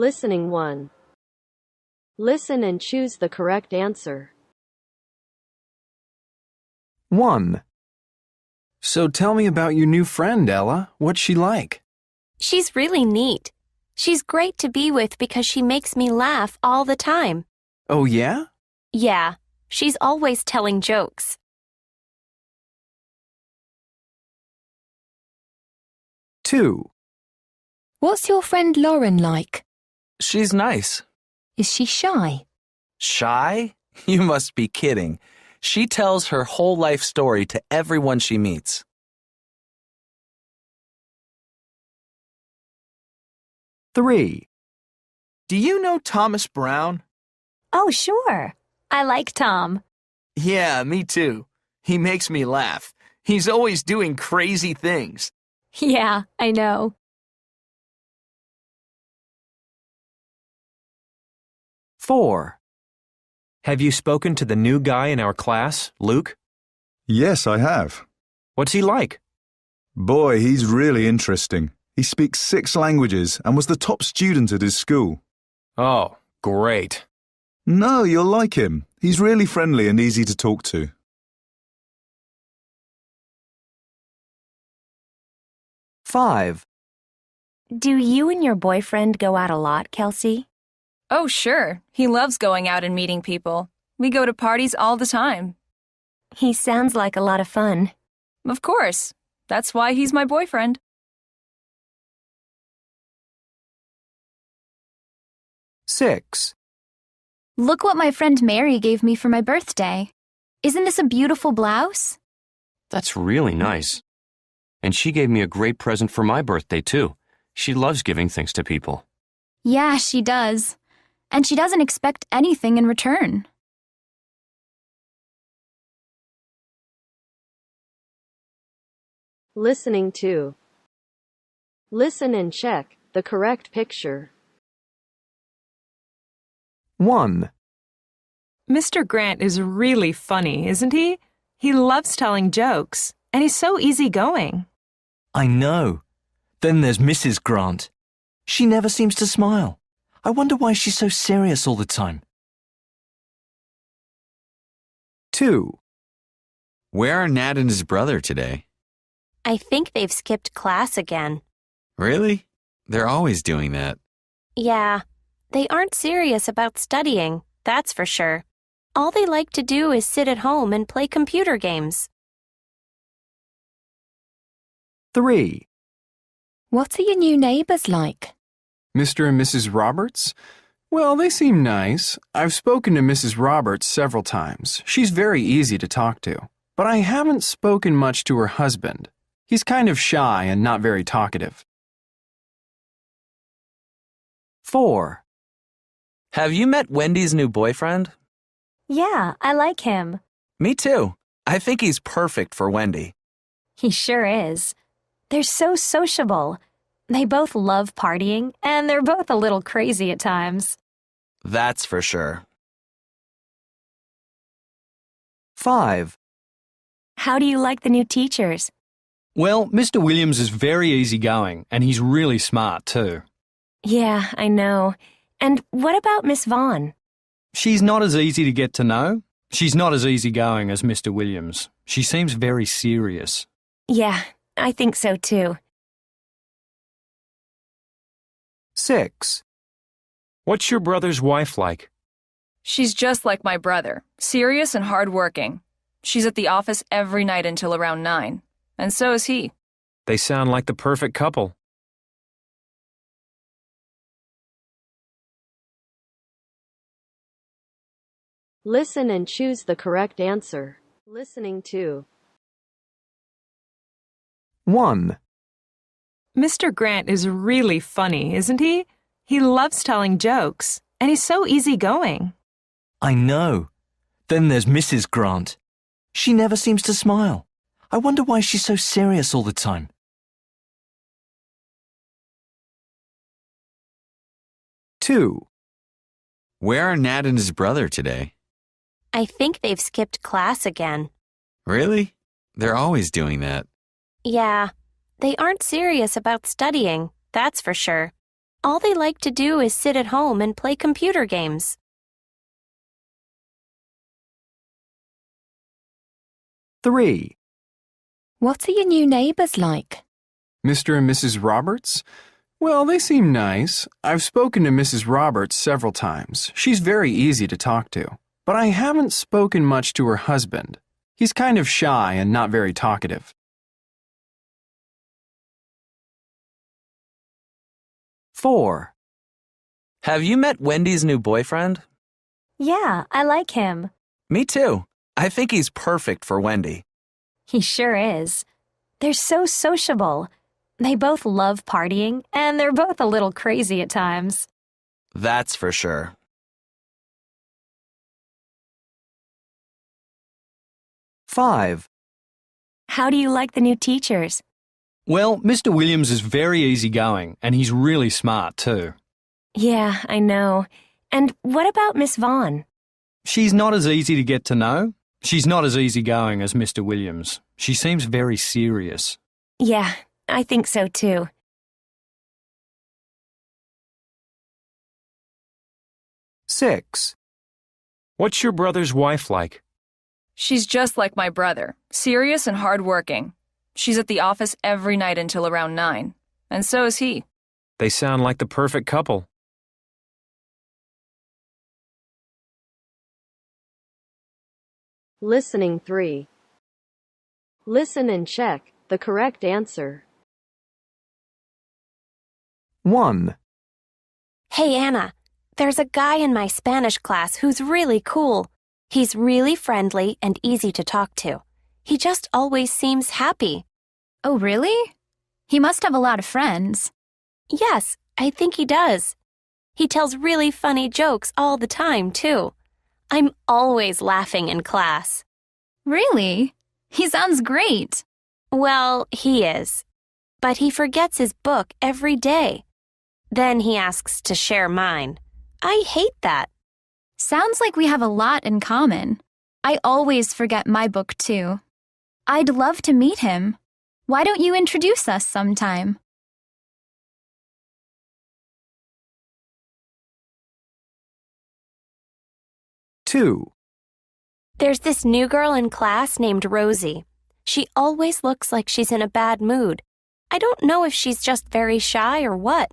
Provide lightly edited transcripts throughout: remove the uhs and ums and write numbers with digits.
Listening 1. Listen and choose the correct answer. 1. So tell me about your new friend, Ella. What's she like? She's really neat. She's great to be with because she makes me laugh all the time. Oh, yeah? Yeah, she's always telling jokes. 2. What's your friend Lauren like? She's nice. Is she shy? Shy? You must be kidding. She tells her whole life story to everyone she meets. 3. Do you know Thomas Brown? Oh, sure. I like Tom. Yeah, me too. He makes me laugh. He's always doing crazy things. Yeah, I know. 4. Have you spoken to the new guy in our class, Luke? Yes, I have. What's he like? Boy, he's really interesting. He speaks 6 languages and was the top student at his school. Oh, great. No, you'll like him. He's really friendly and easy to talk to. 5. Do you and your boyfriend go out a lot, Kelsey? Oh, sure. He loves going out and meeting people. We go to parties all the time. He sounds like a lot of fun. Of course. That's why he's my boyfriend. 6. Look what my friend Mary gave me for my birthday. Isn't this a beautiful blouse? That's really nice. And she gave me a great present for my birthday, too. She loves giving things to people. Yeah, she does. And she doesn't expect anything in return. Listening 2. Listen and check the correct picture. 1. Mr. Grant is really funny, isn't he? He loves telling jokes, and he's so easygoing. I know. Then there's Mrs. Grant. She never seems to smile. I wonder why she's so serious all the time. 2. Where are Nat and his brother today? I think they've skipped class again. Really? They're always doing that. Yeah, they aren't serious about studying, that's for sure. All they like to do is sit at home and play computer games. 3. What are your new neighbors like? Mr. and Mrs. Roberts? Well, they seem nice. I've spoken to Mrs. Roberts several times. She's very easy to talk to. But I haven't spoken much to her husband. He's kind of shy and not very talkative. 4. Have you met Wendy's new boyfriend? Yeah, I like him. Me too. I think he's perfect for Wendy. He sure is. They're so sociable. They both love partying, and they're both a little crazy at times. That's for sure. 5. How do you like the new teachers? Well, Mr. Williams is very easygoing, and he's really smart too. Yeah, I know. And what about Miss Vaughn? She's not as easy to get to know. She's not as easygoing as Mr. Williams. She seems very serious. Yeah, I think so too. 6. What's your brother's wife like? She's just like my brother, serious and hardworking. She's at the office every night until around 9. And so is he. They sound like the perfect couple. 'Listen and choose the correct answer. Listening 2. 1. Mr. Grant is really funny, isn't he? He loves telling jokes, and he's so easygoing. I know. Then there's Mrs. Grant. She never seems to smile. I wonder why she's so serious all the time. 2. Where are Nat and his brother today? I think they've skipped class again. Really? They're always doing that. Yeah, they aren't serious about studying, that's for sure. All they like to do is sit at home and play computer games. Three. What are your new neighbours like? Mr. and Mrs. Roberts? Well, they seem nice. I've spoken to Mrs. Roberts several times. She's very easy to talk to. But I haven't spoken much to her husband. He's kind of shy and not very talkative. 4. Have you met Wendy's new boyfriend? Yeah, I like him. Me too. I think he's perfect for Wendy. He sure is. They're so sociable. They both love partying, and they're both a little crazy at times. That's for sure. 5. How do you like the new teachers? Well, Mr. Williams is very easygoing, and he's really smart too. Yeah, I know. And what about Miss Vaughn? She's not as easy to get to know. She's not as easygoing as Mr. Williams. She seems very serious. Yeah, I think so too. 6. What's your brother's wife like? She's just like my brother, serious and hardworking. She's at the office every night until around 9, and so is he. They sound like the perfect couple. Listening 3. Listen and check the correct answer. 1. Hey, Anna, there's a guy in my Spanish class who's really cool. He's really friendly and easy to talk to. He just always seems happy. Oh, really? He must have a lot of friends. Yes, I think he does. He tells really funny jokes all the time, too. I'm always laughing in class. Really? He sounds great. Well, he is. But he forgets his book every day. Then he asks to share mine. I hate that. Sounds like we have a lot in common. I always forget my book, too. I'd love to meet him. Why don't you introduce us sometime? 2. There's this new girl in class named Rosie. She always looks like she's in a bad mood. I don't know if she's just very shy or what.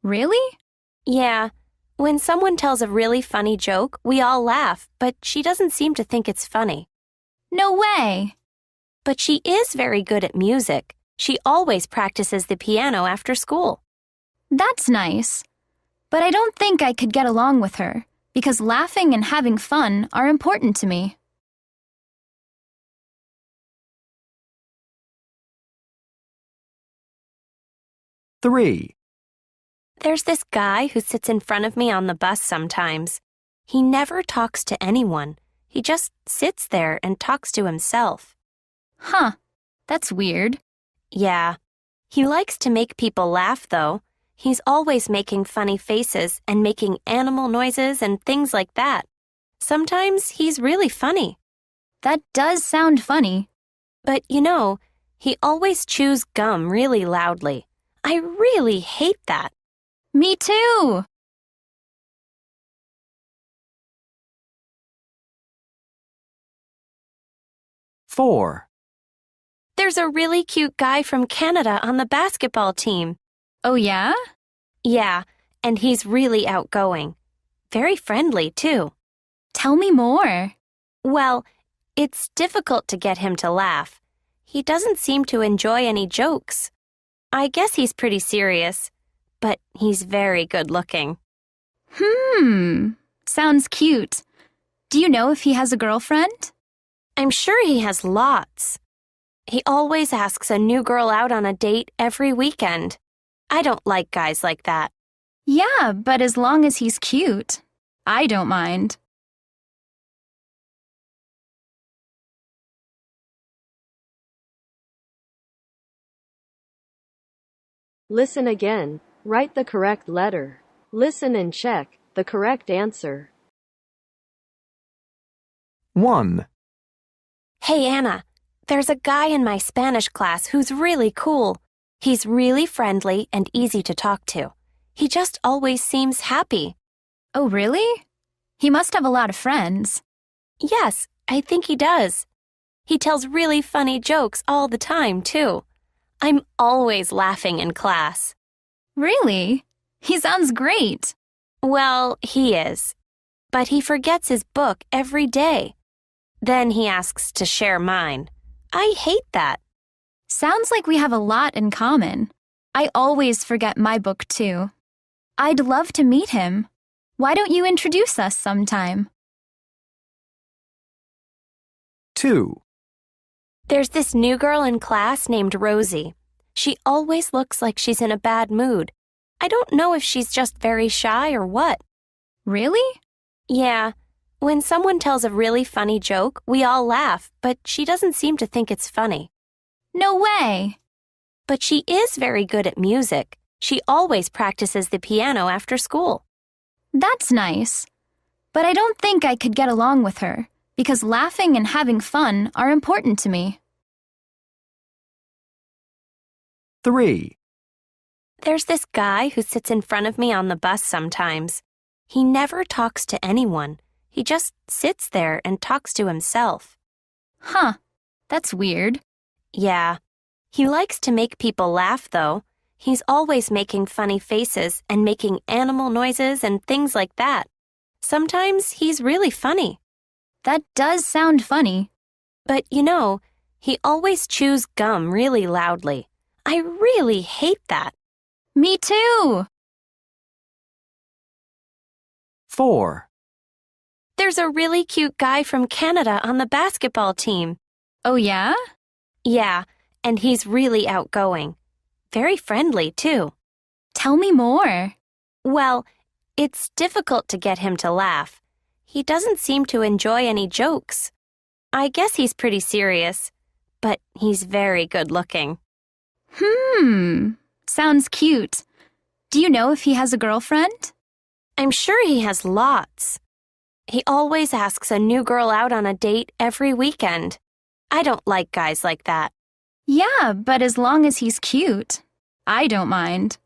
Really? Yeah. When someone tells a really funny joke, we all laugh, but she doesn't seem to think it's funny. No way. But she is very good at music. She always practices the piano after school. That's nice. But I don't think I could get along with her, because laughing and having fun are important to me. 3. There's this guy who sits in front of me on the bus sometimes. He never talks to anyone. He just sits there and talks to himself. Huh. That's weird. Yeah. He likes to make people laugh, though. He's always making funny faces and making animal noises and things like that. Sometimes he's really funny. That does sound funny. But, you know, he always chews gum really loudly. I really hate that. Me too. 4. There's a really cute guy from Canada on the basketball team. Oh, yeah? Yeah, and he's really outgoing. Very friendly, too. Tell me more. Well, it's difficult to get him to laugh. He doesn't seem to enjoy any jokes. I guess he's pretty serious, but he's very good-looking. Sounds cute. Do you know if he has a girlfriend? I'm sure he has lots. He always asks a new girl out on a date every weekend. I don't like guys like that. Yeah, but as long as he's cute, I don't mind. Listen again. Write the correct letter. Listen and check the correct answer. 1. Hey, Anna, there's a guy in my Spanish class who's really cool. He's really friendly and easy to talk to. He just always seems happy. Oh, really? He must have a lot of friends. Yes, I think he does. He tells really funny jokes all the time, too. I'm always laughing in class. Really? He sounds great. Well, he is. But he forgets his book every day. Then he asks to share mine. I hate that. Sounds like we have a lot in common. I always forget my book, too. I'd love to meet him. Why don't you introduce us sometime? 2. There's this new girl in class named Rosie. She always looks like she's in a bad mood. I don't know if she's just very shy or what. Really? Yeah. When someone tells a really funny joke, we all laugh, but she doesn't seem to think it's funny. No way! But she is very good at music. She always practices the piano after school. That's nice. But I don't think I could get along with her, because laughing and having fun are important to me. 3. There's this guy who sits in front of me on the bus sometimes. He never talks to anyone. He just sits there and talks to himself. Huh. That's weird. Yeah. He likes to make people laugh, though. He's always making funny faces and making animal noises and things like that. Sometimes he's really funny. That does sound funny. But you know, he always chews gum really loudly. I really hate that. Me too! 4. There's a really cute guy from Canada on the basketball team. Oh, yeah? Yeah, and he's really outgoing. Very friendly, too. Tell me more. Well, it's difficult to get him to laugh. He doesn't seem to enjoy any jokes. I guess he's pretty serious, but he's very good-looking. Sounds cute. Do you know if he has a girlfriend? I'm sure he has lots. He always asks a new girl out on a date every weekend. I don't like guys like that. Yeah, but as long as he's cute, I don't mind.